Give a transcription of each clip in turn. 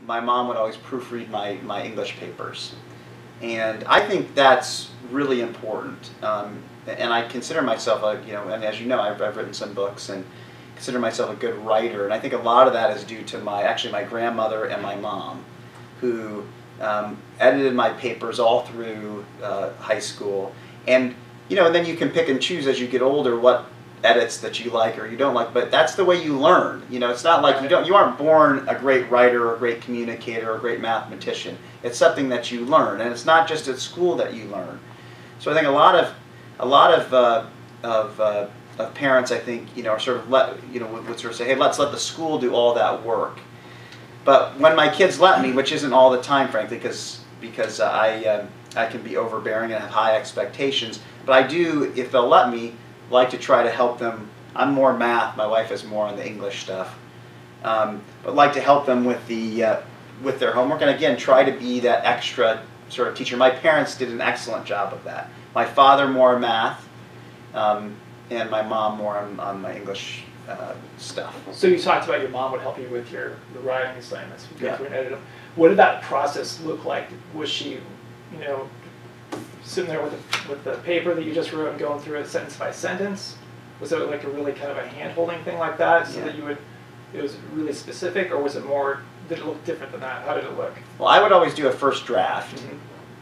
my mom would always proofread my English papers. And I think that's really important. And I consider myself and as you know, I've written some books and consider myself a good writer. And I think a lot of that is due to my grandmother and my mom, who edited my papers all through high school. And, and then you can pick and choose as you get older what edits that you like or you don't like, but that's the way you learn. It's not like you aren't born a great writer or a great communicator or a great mathematician. It's something that you learn, and it's not just at school that you learn. So I think a lot of parents, I think, are sort of would sort of say, hey, let's let the school do all that work. But when my kids let me, which isn't all the time, frankly, because I can be overbearing and have high expectations, but I do, if they'll let me, like to try to help them. I'm more math. My wife is more on the English stuff, but like to help them with their homework. And again, try to be that extra sort of teacher. My parents did an excellent job of that. My father more math, and my mom more on my English stuff. So you talked about your mom would help you with your writing assignments. What did that process look like? Was she, sitting there with the paper that you just wrote and going through it sentence by sentence? Was it like a really kind of a hand-holding thing like that, so that it was really specific, or was it more, did it look different than that? How did it look? Well, I would always do a first draft,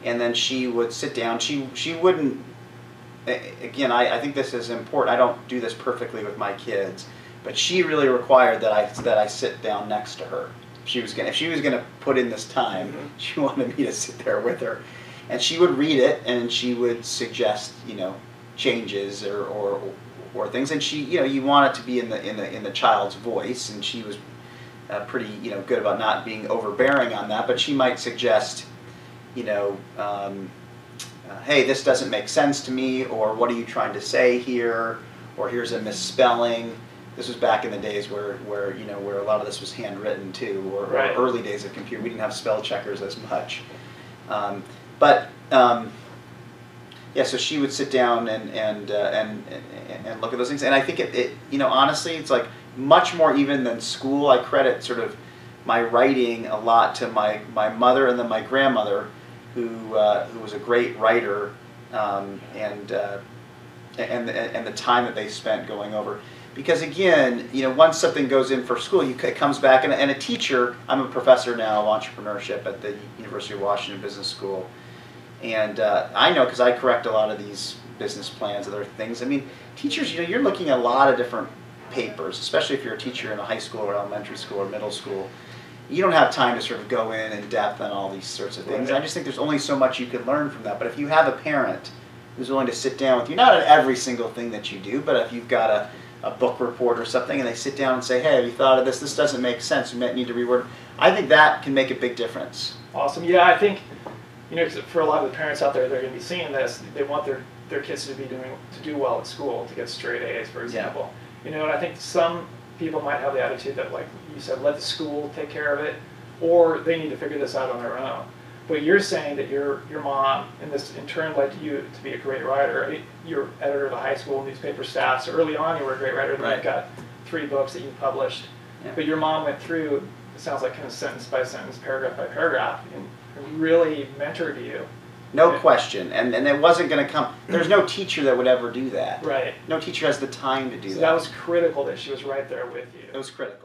and then she would sit down. She wouldn't, again, I think this is important. I don't do this perfectly with my kids, but she really required that I sit down next to her. If she was gonna put in this time, she wanted me to sit there with her. And she would read it, and she would suggest, changes or things. And she, you want it to be in the child's voice, and she was pretty, good about not being overbearing on that. But she might suggest, hey, this doesn't make sense to me, or what are you trying to say here, or here's a misspelling. This was back in the days where a lot of this was handwritten too, or early days of computer. We didn't have spell checkers as much. So she would sit down and look at those things, and I think it honestly, it's like much more even than school. I credit sort of my writing a lot to my mother and then my grandmother, who was a great writer, and the time that they spent going over. Because again, once something goes in for school, it comes back, and a teacher. I'm a professor now of entrepreneurship at the University of Washington Business School. And I know, because I correct a lot of these business plans and other things. I mean, teachers, you're looking at a lot of different papers, especially if you're a teacher in a high school or elementary school or middle school. You don't have time to sort of go in depth on all these sorts of things. I just think there's only so much you can learn from that. But if you have a parent who's willing to sit down with you, not on every single thing that you do, but if you've got a book report or something, and they sit down and say, hey, have you thought of this? This doesn't make sense. You might need to reword. I think that can make a big difference. Awesome. Yeah, I think, for a lot of the parents out there, they're going to be seeing this. They want their kids to do well at school, to get straight A's, for example. And I think some people might have the attitude that, like you said, let the school take care of it, or they need to figure this out on their own. But you're saying that your mom, and this in turn led you to be a great writer. You're editor of the high school newspaper staff, so early on you were a great writer. Then you've got 3 books that you published. But your mom went through, it sounds like kind of sentence by sentence, paragraph by paragraph, and really mentored you. No question. And it wasn't going to come. There's no teacher that would ever do that. Right. No teacher has the time to do that. So that was critical that she was right there with you. It was critical.